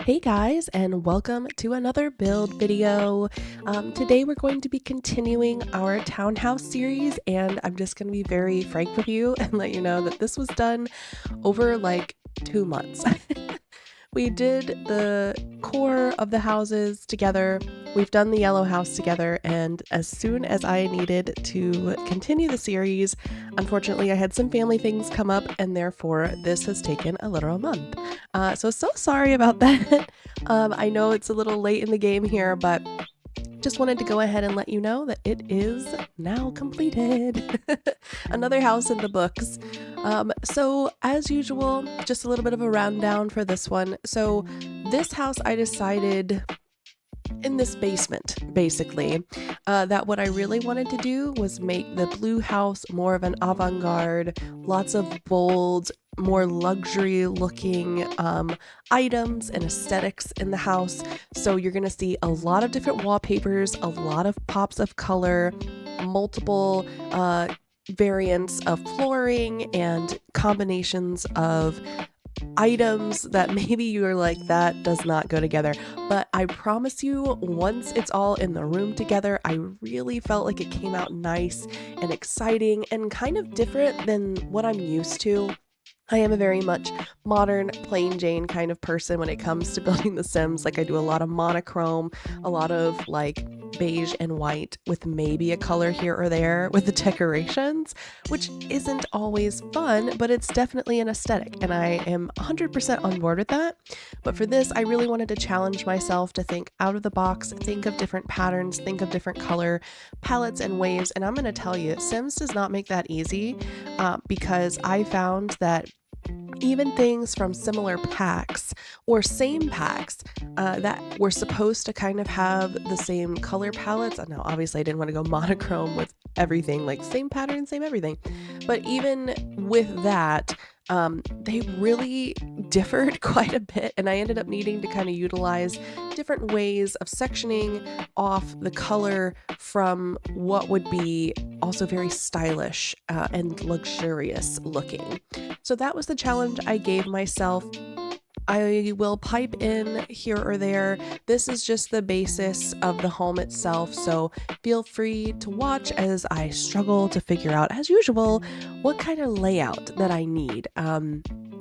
Hey guys, and welcome to another build video. Today we're going to be continuing our townhouse series, and I'm just going to be very frank with you and let you know that this was done over like 2 months. We did the core of the houses together. We've done the yellow house together, and as soon as I needed to continue the series, unfortunately, I had some family things come up, and therefore this has taken a literal month. So sorry about that. I know it's a little late in the game here, but just wanted to go ahead and let you know that it is now completed. Another house in the books. So as usual, just a little bit of a rundown for this one. So this house I decided in this basement, basically, that what I really wanted to do was make the blue house more of an avant-garde, lots of bold, more luxury looking items and aesthetics in the house. So you're gonna see a lot of different wallpapers, a lot of pops of color, multiple variants of flooring and combinations of items that maybe you're like, that does not go together. But I promise you, once it's all in the room together, I really felt like it came out nice and exciting and kind of different than what I'm used to. I am a very much modern, plain Jane kind of person when it comes to building The Sims. Like, I do a lot of monochrome, a lot of like beige and white with maybe a color here or there with the decorations, which isn't always fun, but it's definitely an aesthetic, and I am 100% on board with that. But for this, I really wanted to challenge myself to think out of the box, think of different patterns, think of different color palettes and waves, and I'm going to tell you, Sims does not make that easy, because I found that even things from similar packs or same packs that were supposed to kind of have the same color palettes. Now, obviously, I didn't want to go monochrome with everything, like same pattern, same everything. But even with that, they really differed quite a bit, and I ended up needing to kind of utilize different ways of sectioning off the color from what would be also very stylish and luxurious looking. So that was the challenge I gave myself. I will pipe in here or there. This is just the basis of the home itself, so feel free to watch as I struggle to figure out, as usual, what kind of layout that I need.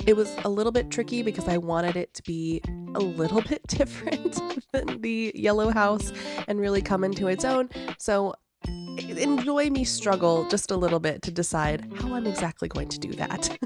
It was a little bit tricky because I wanted it to be a little bit different than the yellow house and really come into its own. So enjoy me struggle just a little bit to decide how I'm exactly going to do that.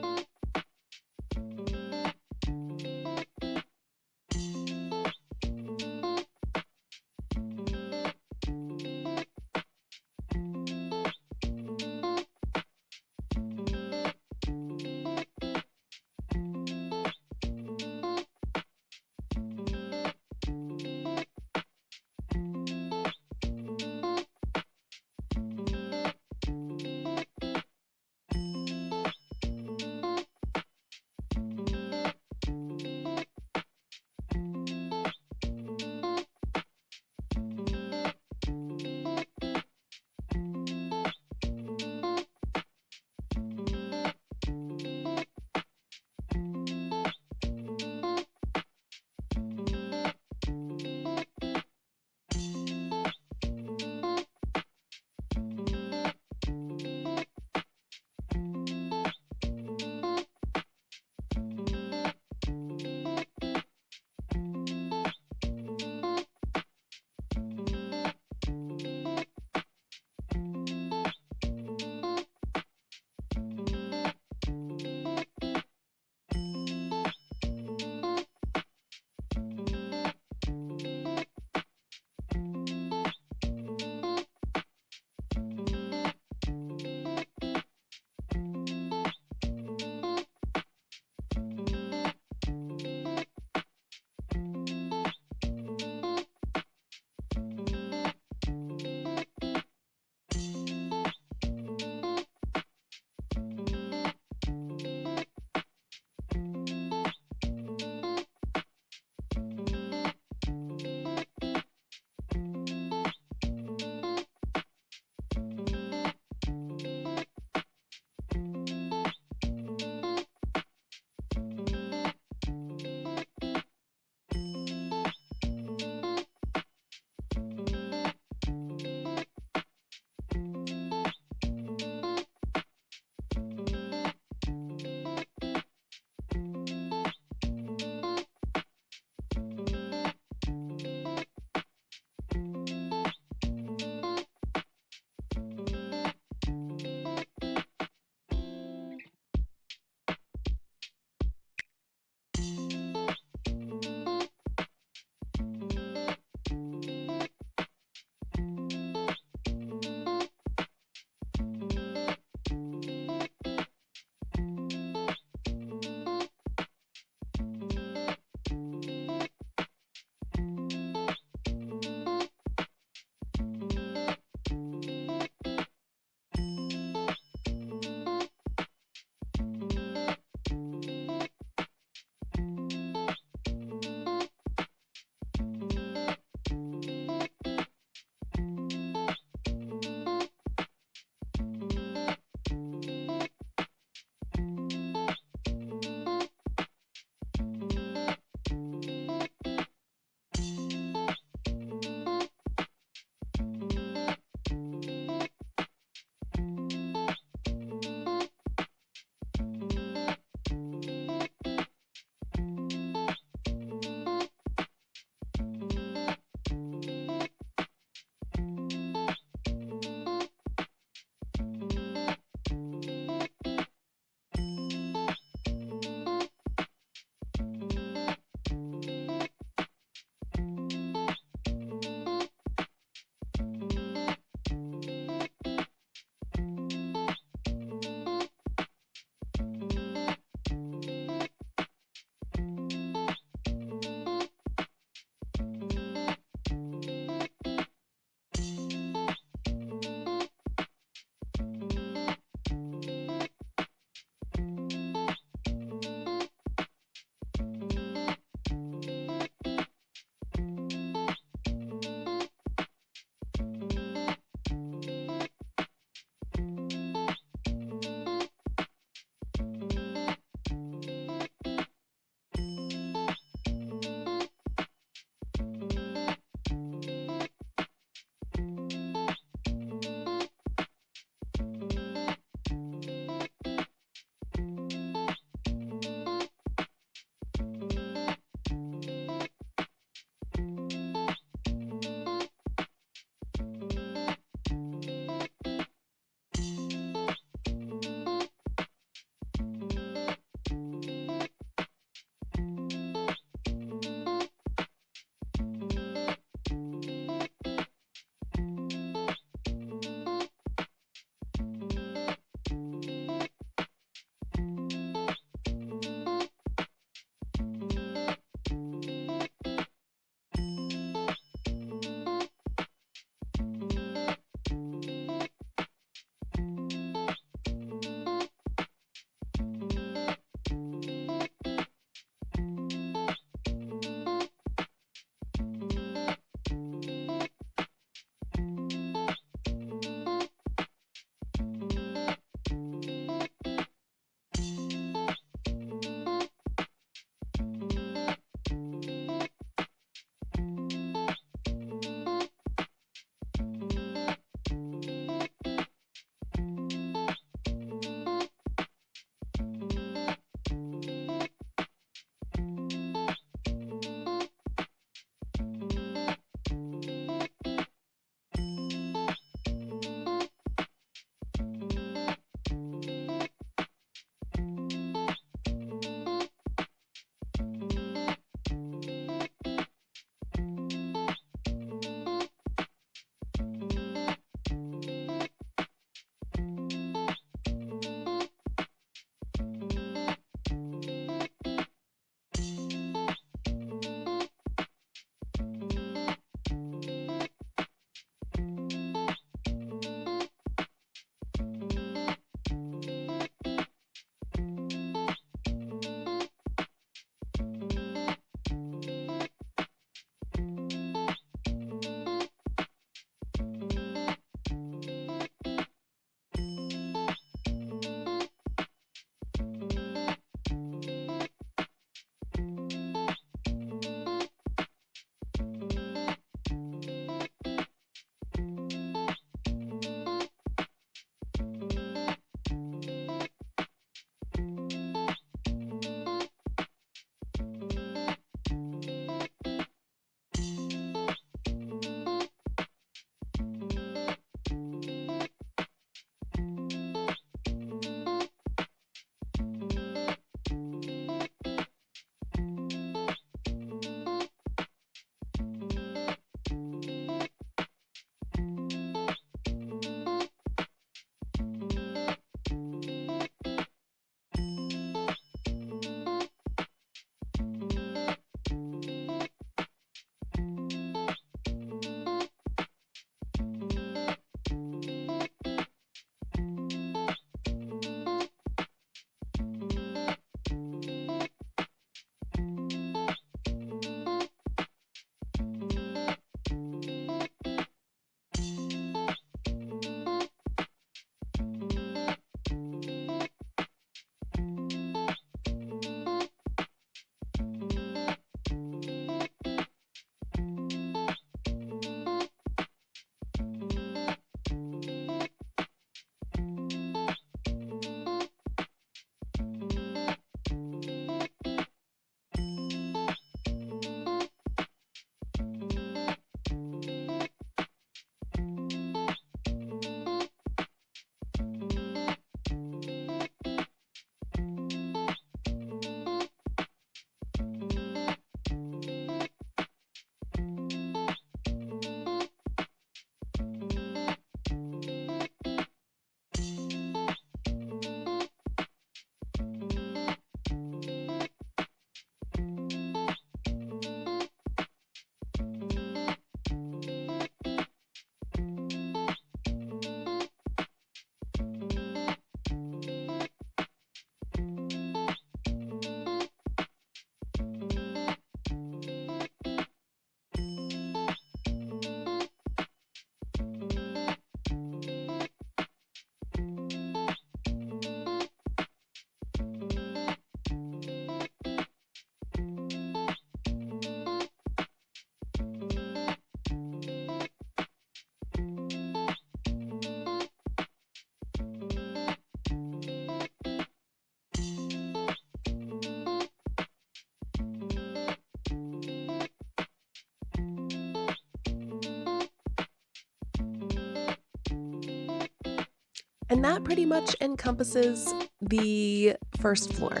And that pretty much encompasses the first floor.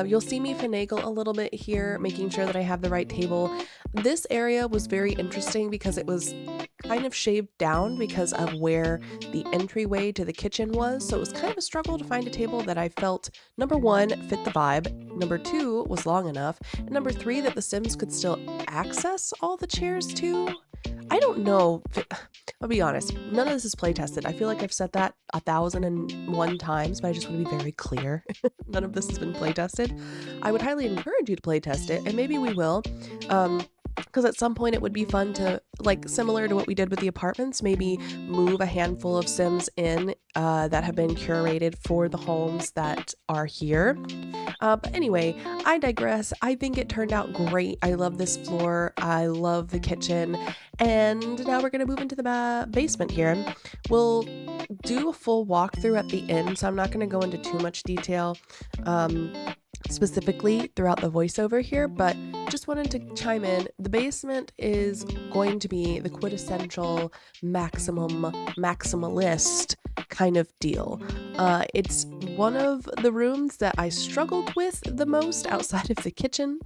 You'll see me finagle a little bit here, making sure that I have the right table. This area was very interesting because it was kind of shaved down because of where the entryway to the kitchen was. So it was kind of a struggle to find a table that I felt, number one, fit the vibe, number two, was long enough, and number three, that the Sims could still access all the chairs too. I don't know. I'll be honest, none of this is play tested. I feel like I've said that 1,001 times, but I just want to be very clear. None of this has been play tested. I would highly encourage you to play test it, and maybe we will. Because at some point it would be fun to, like, similar to what we did with the apartments, maybe move a handful of Sims in that have been curated for the homes that are here. But anyway, I digress. I think it turned out great. I love this floor. I love the kitchen. And now we're going to move into the basement here. We'll do a full walkthrough at the end, so I'm not going to go into too much detail specifically throughout the voiceover here, but just wanted to chime in. The basement is going to be the quintessential maximalist kind of deal. It's one of the rooms that I struggled with the most outside of the kitchen,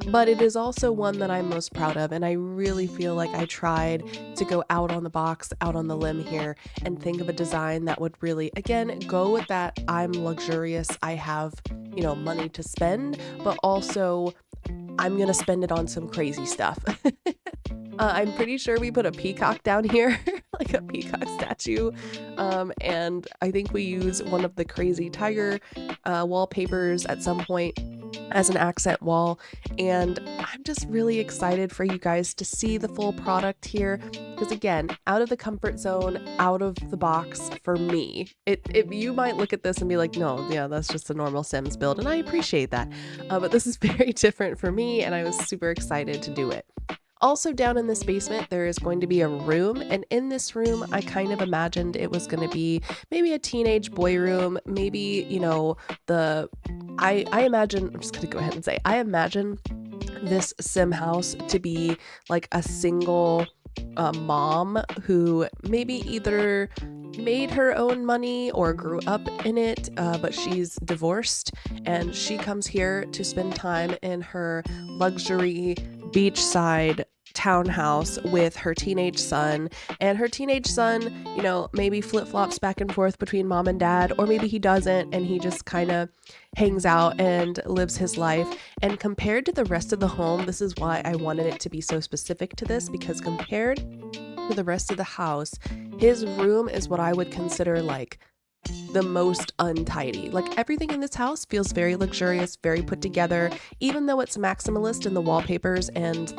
but it is also one that I'm most proud of, and I really feel like I tried to go out on the box, out on the limb here, and think of a design that would really, again, go with that I'm luxurious, I have, money to spend, but also I'm gonna spend it on some crazy stuff. I'm pretty sure we put a peacock down here, like a peacock statue, and I think we use one of the crazy tiger wallpapers at some point as an accent wall, and I'm just really excited for you guys to see the full product here, because again, out of the comfort zone, out of the box for me. You might look at this and be like, no, yeah, that's just a normal Sims build, and I appreciate that, but this is very different for me, and I was super excited to do it. Also down in this basement, there is going to be a room, and in this room, I kind of imagined it was going to be maybe a teenage boy room, maybe, I imagine, I'm just going to go ahead and say, I imagine this Sim house to be like a single mom who maybe either made her own money or grew up in it, but she's divorced, and she comes here to spend time in her luxury beachside townhouse with her teenage son, and her teenage son, maybe flip-flops back and forth between mom and dad, or maybe he doesn't and he just kind of hangs out and lives his life. And compared to the rest of the home, this is why I wanted it to be so specific to this, because compared to the rest of the house, his room is what I would consider like the most untidy. Like, everything in this house feels very luxurious, very put together, even though it's maximalist and the wallpapers and,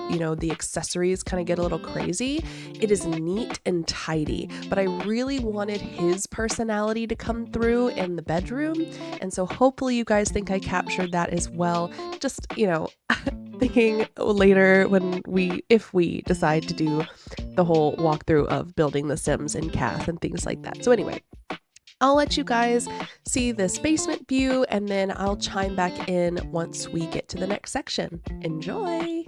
the accessories kind of get a little crazy. It is neat and tidy, but I really wanted his personality to come through in the bedroom. And so hopefully you guys think I captured that as well. Just, thinking later if we decide to do the whole walkthrough of building the Sims and Cath and things like that. So anyway, I'll let you guys see this basement view, and then I'll chime back in once we get to the next section. Enjoy!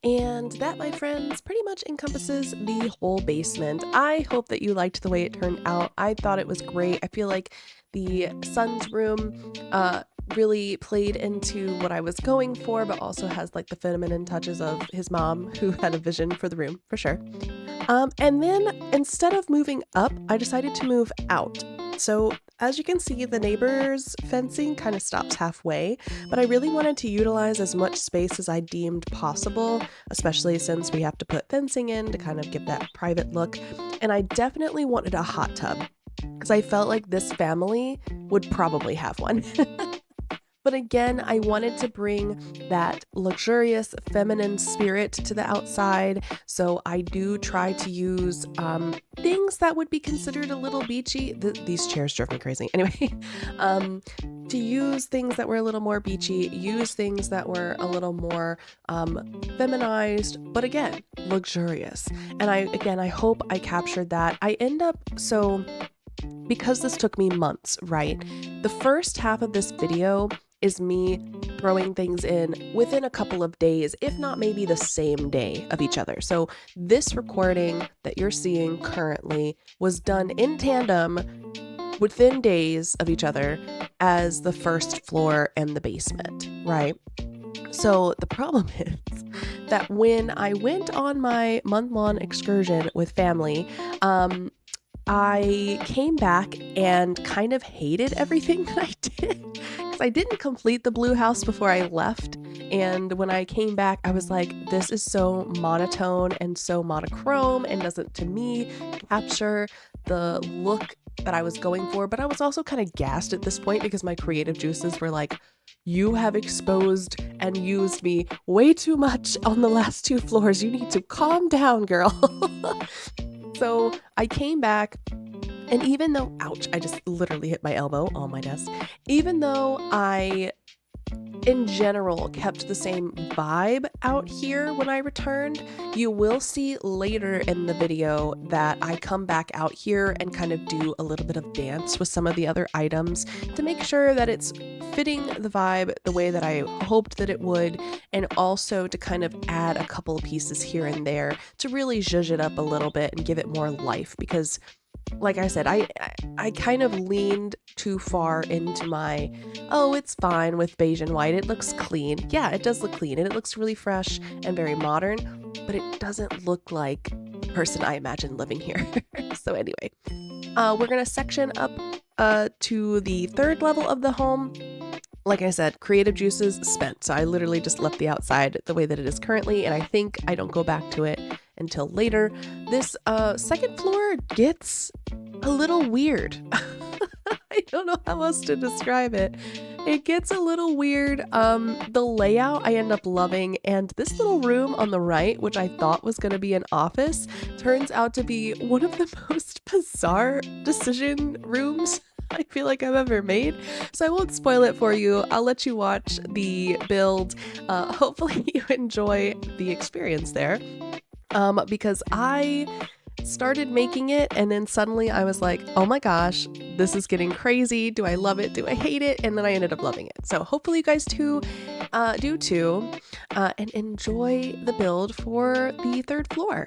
And that, my friends, pretty much encompasses the whole basement. I hope that you liked the way it turned out. I thought it was great. I feel like the son's room really played into what I was going for, but also has like the feminine touches of his mom, who had a vision for the room for sure. And then instead of moving up, I decided to move out. So as you can see, the neighbor's fencing kind of stops halfway, but I really wanted to utilize as much space as I deemed possible, especially since we have to put fencing in to kind of give that private look. And I definitely wanted a hot tub because I felt like this family would probably have one. But again, I wanted to bring that luxurious feminine spirit to the outside. So I do try to use things that would be considered a little beachy. These chairs drove me crazy. Anyway, to use things that were a little more beachy, use things that were a little more feminized, but again, luxurious. And I hope I captured that. Because this took me months, right? The first half of this video is me throwing things in within a couple of days, if not maybe the same day of each other. So this recording that you're seeing currently was done in tandem within days of each other as the first floor and the basement, right? So the problem is that when I went on my month-long excursion with family, I came back and kind of hated everything that I did because I didn't complete the blue house before I left. And when I came back, I was like, this is so monotone and so monochrome and doesn't, to me, capture the look that I was going for. But I was also kind of gassed at this point because my creative juices were like, you have exposed and used me way too much on the last 2 floors. You need to calm down, girl. So I came back, and even though, ouch, I just literally hit my elbow on my desk. Even though I, in general, kept the same vibe out here when I returned, you will see later in the video that I come back out here and kind of do a little bit of dance with some of the other items to make sure that it's fitting the vibe the way that I hoped that it would, and also to kind of add a couple of pieces here and there to really zhuzh it up a little bit and give it more life because like I said, I kind of leaned too far into my, oh, it's fine with beige and white. It looks clean. Yeah, it does look clean and it looks really fresh and very modern, but it doesn't look like the person I imagine living here. So anyway, we're going to section up to the 3rd level of the home. Like I said, creative juices spent. So I literally just left the outside the way that it is currently, and I think I don't go back to it until later. This 2nd floor gets a little weird. I don't know how else to describe it. It gets a little weird. The layout I end up loving, and this little room on the right, which I thought was going to be an office, turns out to be one of the most bizarre decision rooms I feel like I've ever made. So I won't spoil it for you. I'll let you watch the build. Hopefully you enjoy the experience there. Because I started making it and then suddenly I was like, oh my gosh, this is getting crazy. Do I love it? Do I hate it? And then I ended up loving it. So hopefully you guys do too, and enjoy the build for the 3rd floor.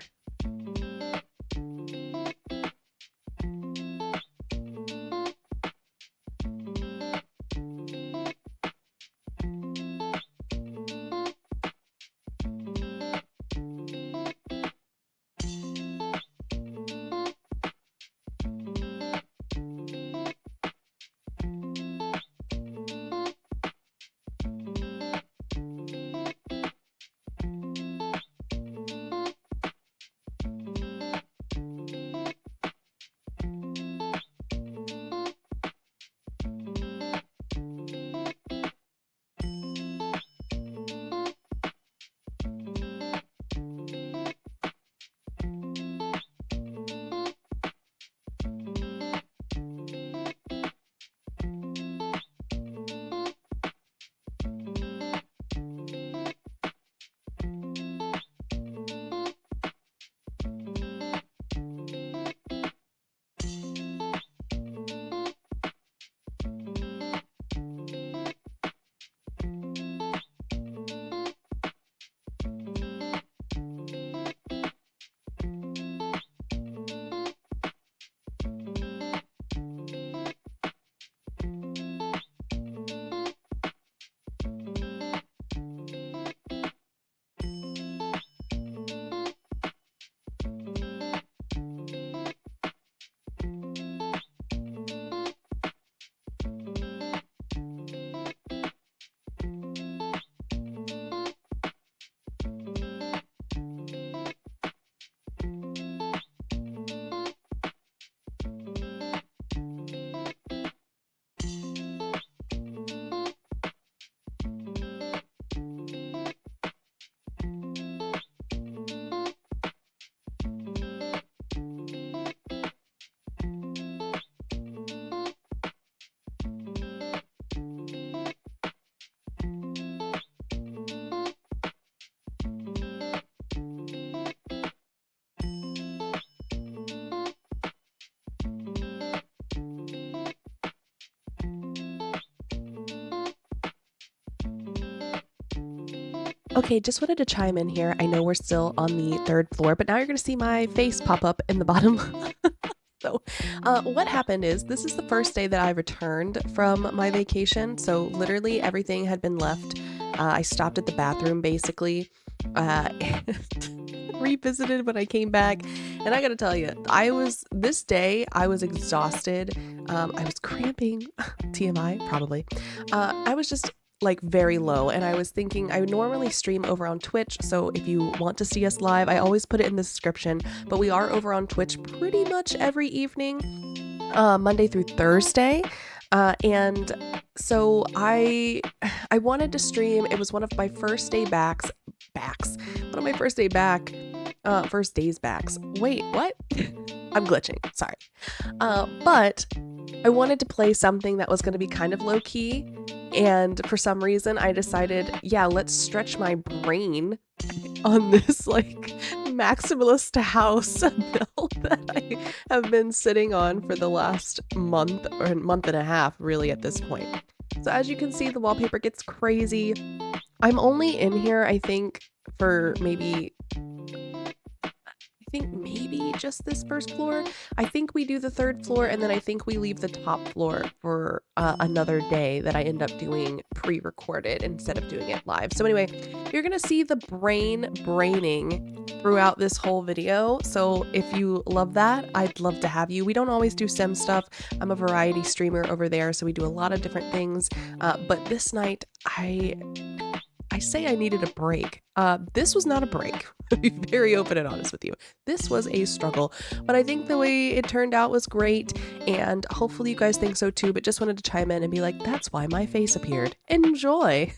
Okay, just wanted to chime in here. I know we're still on the third floor, but now you're going to see my face pop up in the bottom. So, what happened is this is the first day that I returned from my vacation. So, literally everything had been left. I stopped at the bathroom basically, and revisited when I came back. And I got to tell you, this day, I was exhausted. I was cramping, TMI, probably. I was just like very low, and I was thinking I would normally stream over on Twitch, so if you want to see us live, I always put it in the description, but we are over on Twitch pretty much every evening, Monday through Thursday. And so I wanted to stream. It was one of my first day one of my first day back, first days backs. Wait, what? I'm glitching. Sorry. But I wanted to play something that was going to be kind of low key. And for some reason, I decided, yeah, let's stretch my brain on this like maximalist house build that I have been sitting on for the last month or month and a half, really, at this point. So as you can see, the wallpaper gets crazy. I'm only in here, I think, for maybe just this first floor. I think we do the third floor, and then I think we leave the top floor for another day that I end up doing pre-recorded instead of doing it live. So anyway, you're gonna see the braining throughout this whole video. So if you love that, I'd love to have you. We don't always do sim stuff. I'm a variety streamer over there, so we do a lot of different things. But this night, I say I needed a break. This was not a break. To be very open and honest with you. This was a struggle, but I think the way it turned out was great, and hopefully you guys think so too, but just wanted to chime in and be like, that's why my face appeared. Enjoy!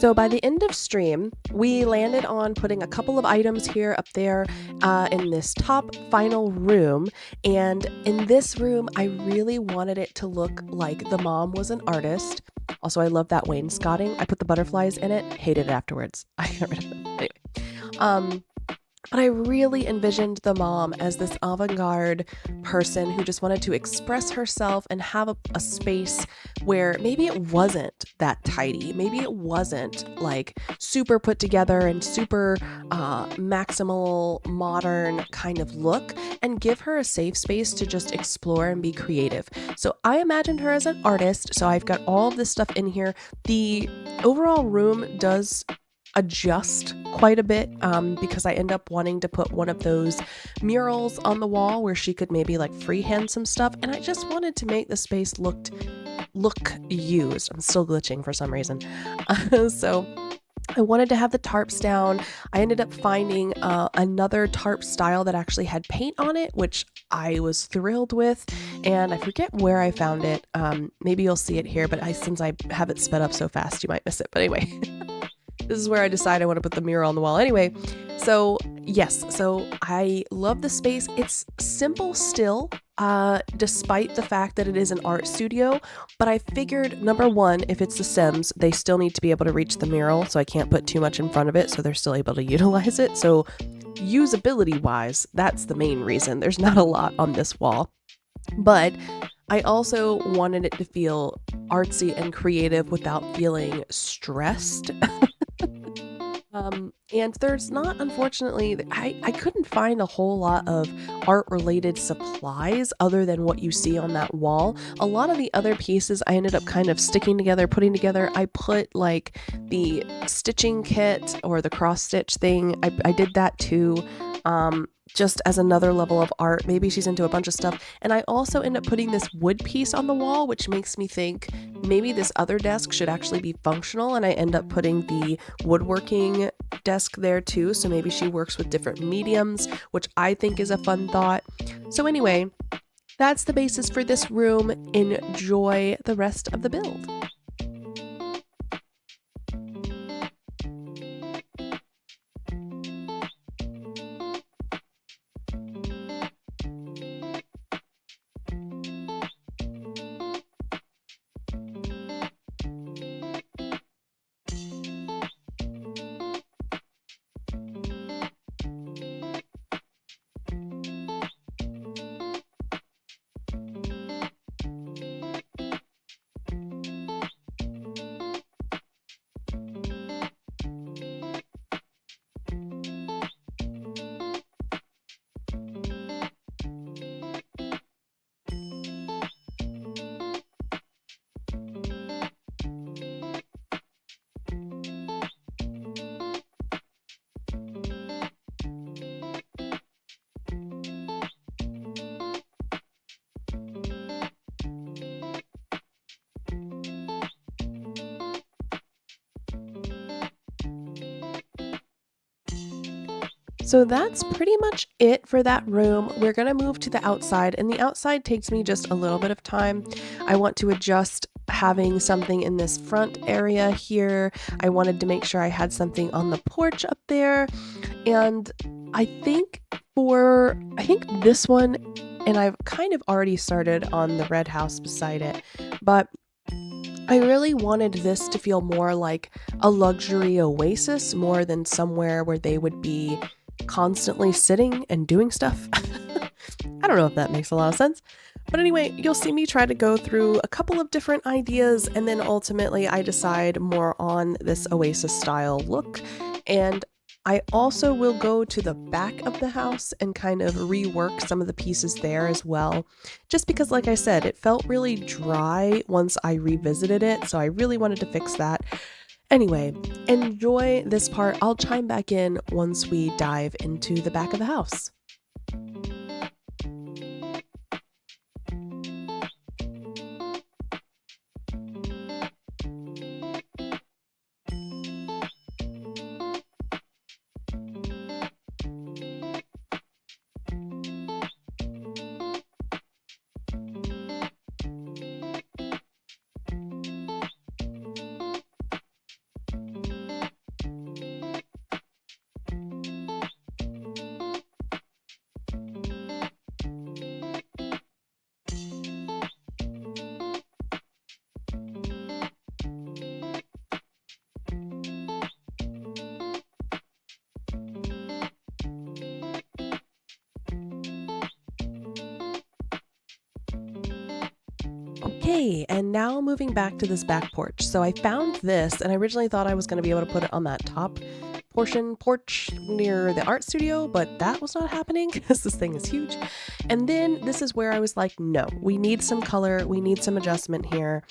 So by the end of stream, we landed on putting a couple of items here up there in this top final room. And in this room, I really wanted it to look like the mom was an artist. Also, I love that wainscoting. I put the butterflies in it, hated it afterwards. I got rid of them. Anyway. Um, but I really envisioned the mom as this avant-garde person who just wanted to express herself and have a space where maybe it wasn't that tidy. Maybe it wasn't like super put together and super maximal modern kind of look, and give her a safe space to just explore and be creative. So I imagined her as an artist. So I've got all of this stuff in here. The overall room does adjust quite a bit because I end up wanting to put one of those murals on the wall where she could maybe like freehand some stuff, and I just wanted to make the space look used. I'm still glitching for some reason. So I wanted to have the tarps down. I ended up finding another tarp style that actually had paint on it, which I was thrilled with, and I forget where I found it. Maybe you'll see it here, but since I have it sped up so fast, you might miss it. But anyway. This is where I decide I want to put the mirror on the wall. Anyway, so yes, so I love the space. It's simple still, despite the fact that it is an art studio. But I figured, number one, if it's The Sims, they still need to be able to reach the mural, so I can't put too much in front of it, so they're still able to utilize it. So usability-wise, that's the main reason. There's not a lot on this wall. But I also wanted it to feel artsy and creative without feeling stressed. And there's not, unfortunately, I couldn't find a whole lot of art-related supplies other than what you see on that wall. A lot of the other pieces I ended up kind of sticking together, putting together. I put like the stitching kit or the cross stitch thing. I did that too. Just as another level of art. Maybe she's into a bunch of stuff. And I also end up putting this wood piece on the wall, which makes me think maybe this other desk should actually be functional, and I end up putting the woodworking desk there too. So maybe she works with different mediums, which I think is a fun thought. So anyway, that's the basis for this room. Enjoy the rest of the build. So that's pretty much it for that room. We're going to move to the outside, and the outside takes me just a little bit of time. I want to adjust having something in this front area here. I wanted to make sure I had something on the porch up there. And I think this one, and I've kind of already started on the red house beside it, but I really wanted this to feel more like a luxury oasis more than somewhere where they would be constantly sitting and doing stuff. I don't know if that makes a lot of sense. But anyway, you'll see me try to go through a couple of different ideas, and then ultimately I decide more on this oasis style look. And I also will go to the back of the house and kind of rework some of the pieces there as well. Just because, like I said, it felt really dry once I revisited it, so I really wanted to fix that. Anyway, enjoy this part. I'll chime back in once we dive into the back of the house. Okay, and now moving back to this back porch. So I found this, and I originally thought I was going to be able to put it on that top porch near the art studio, but that was not happening because this thing is huge. And then this is where I was like, no, we need some color, we need some adjustment here.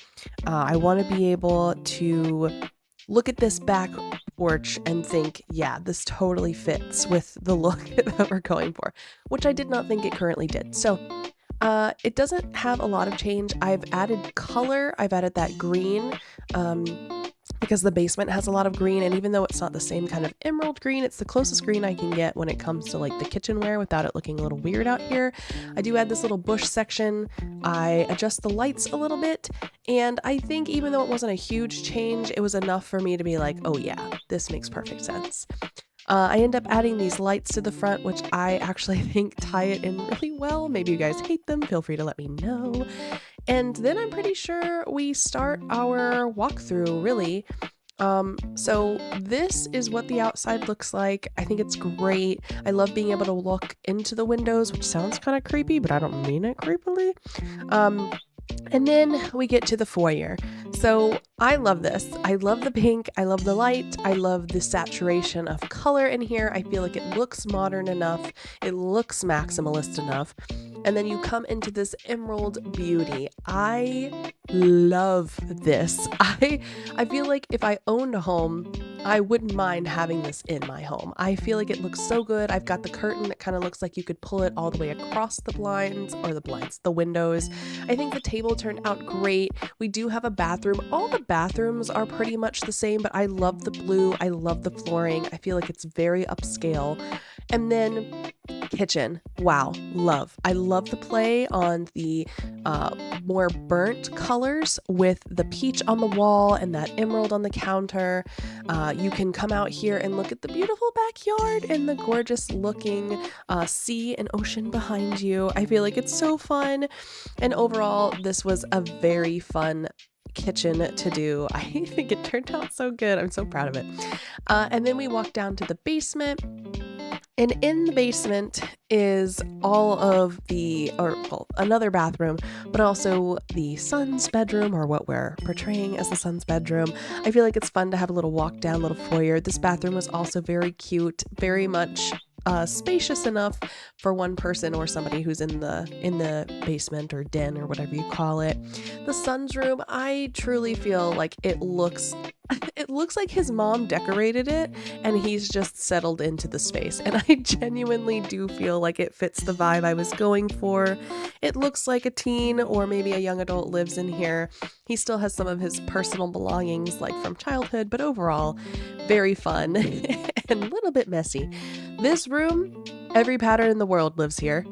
I want to be able to look at this back porch and think, yeah, this totally fits with the look that we're going for, which I did not think it currently did. So it doesn't have a lot of change. I've added color. I've added that green because the basement has a lot of green. And even though it's not the same kind of emerald green, it's the closest green I can get when it comes to like the kitchenware without it looking a little weird out here. I do add this little bush section. I adjust the lights a little bit. And I think even though it wasn't a huge change, it was enough for me to be like, oh yeah, this makes perfect sense. I end up adding these lights to the front, which I actually think tie it in really well. Maybe you guys hate them. Feel free to let me know. And then I'm pretty sure we start our walkthrough, really. So this is what the outside looks like. I think it's great. I love being able to look into the windows, which sounds kind of creepy, but I don't mean it creepily. And then we get to the foyer. So I love this. I love the pink. I love the light. I love the saturation of color in here. I feel like it looks modern enough. It looks maximalist enough. And then you come into this emerald beauty. I love this. I feel like if I owned a home, I wouldn't mind having this in my home. I feel like it looks so good. I've got the curtain that kind of looks like you could pull it all the way across the the windows. I think the table turned out great. We do have a bathroom. All the bathrooms are pretty much the same, but I love the blue. I love the flooring. I feel like it's very upscale. And then kitchen. Wow. Love. I love the play on the more burnt colors with the peach on the wall and that emerald on the counter. You can come out here and look at the beautiful backyard and the gorgeous looking sea and ocean behind you. I feel like it's so fun. And overall, this was a very fun kitchen to do. I think it turned out so good. I'm so proud of it. And then we walk down to the basement. And in the basement is all of another bathroom, but also the son's bedroom, or what we're portraying as the son's bedroom. I feel like it's fun to have a little walk down, little foyer. This bathroom was also very cute, very much spacious enough for one person or somebody who's in the basement or den or whatever you call it. The son's room, I truly feel like it looks like his mom decorated it and he's just settled into the space. And I genuinely do feel like it fits the vibe I was going for. It looks like a teen or maybe a young adult lives in here. He still has some of his personal belongings like from childhood, but overall, very fun and a little bit messy. This room, every pattern in the world lives here,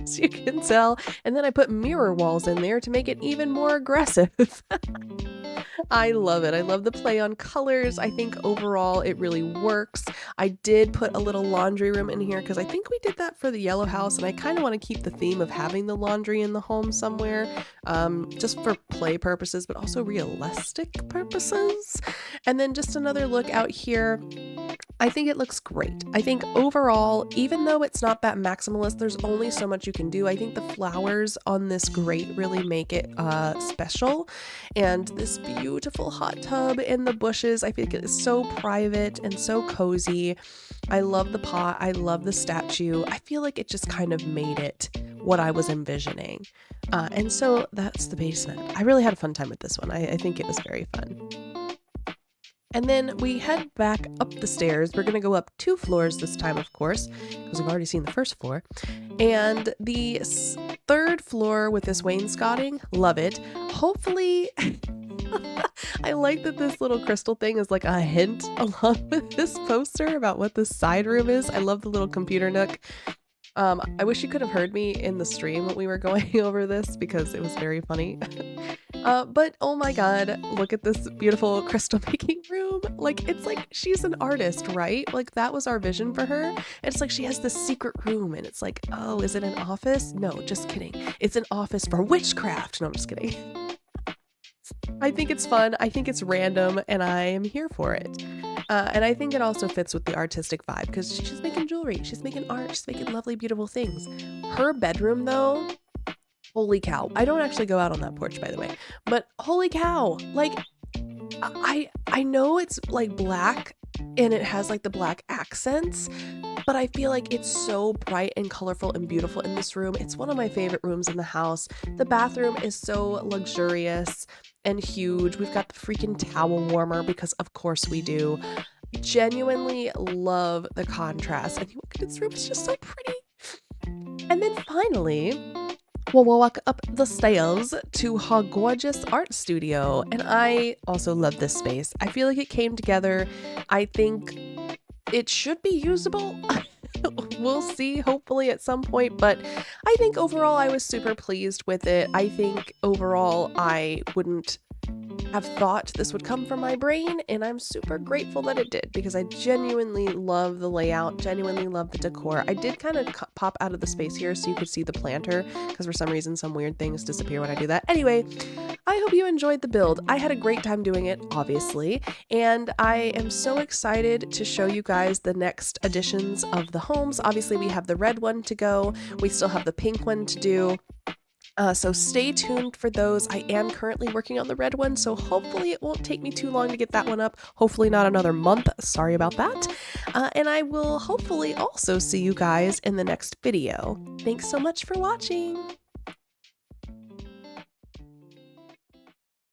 as you can tell. And then I put mirror walls in there to make it even more aggressive. I love it. I love the play on colors. I think overall it really works. I did put a little laundry room in here because I think we did that for the yellow house, and I kind of want to keep the theme of having the laundry in the home somewhere, just for play purposes, but also realistic purposes. And then just another look out here. I think it looks great. I think overall, even though it's not that maximalist, there's only so much you can do. I think the flowers on this grate really make it special. And this beautiful hot tub in the bushes, I think it is so private and so cozy. I love the pot. I love the statue. I feel like it just kind of made it what I was envisioning. And so that's the basement. I really had a fun time with this one. I think it was very fun. And then we head back up the stairs. We're going to go up 2 floors this time, of course, because we've already seen the first floor. And the 3rd floor with this wainscoting, love it. Hopefully, I like that this little crystal thing is like a hint along with this poster about what this side room is. I love the little computer nook. I wish you could have heard me in the stream when we were going over this because it was very funny. But oh my god, look at this beautiful crystal making room. Like, it's like she's an artist, right? Like, that was our vision for her. And it's like she has this secret room and it's like, oh, is it an office? No, just kidding. It's an office for witchcraft. No, I'm just kidding. I think it's fun. I think it's random and I am here for it. And I think it also fits with the artistic vibe because she's making jewelry. She's making art. She's making lovely, beautiful things. Her bedroom, though, Holy cow. I don't actually go out on that porch, by the way, but holy cow. Like, I know it's like black and it has like the black accents, but I feel like it's so bright and colorful and beautiful in this room. It's one of my favorite rooms in the house. The bathroom is so luxurious and huge. We've got the freaking towel warmer because of course we do. Genuinely love the contrast. And you look at this room, it's just so pretty. And then finally, well, we'll walk up the stairs to her gorgeous art studio. And I also love this space. I feel like it came together. I think it should be usable. We'll see, hopefully at some point, but I think overall I was super pleased with it. I think overall I wouldn't have thought this would come from my brain, and I'm super grateful that it did because I genuinely love the layout, genuinely love the decor. I did kind of pop out of the space here so you could see the planter because for some reason some weird things disappear when I do that. Anyway, I hope you enjoyed the build. I had a great time doing it, obviously, and I am so excited to show you guys the next editions of the homes. Obviously, we have the red one to go. We still have the pink one to do. So stay tuned for those. I am currently working on the red one, so hopefully it won't take me too long to get that one up. Hopefully not another month. Sorry about that. And I will hopefully also see you guys in the next video. Thanks so much for watching.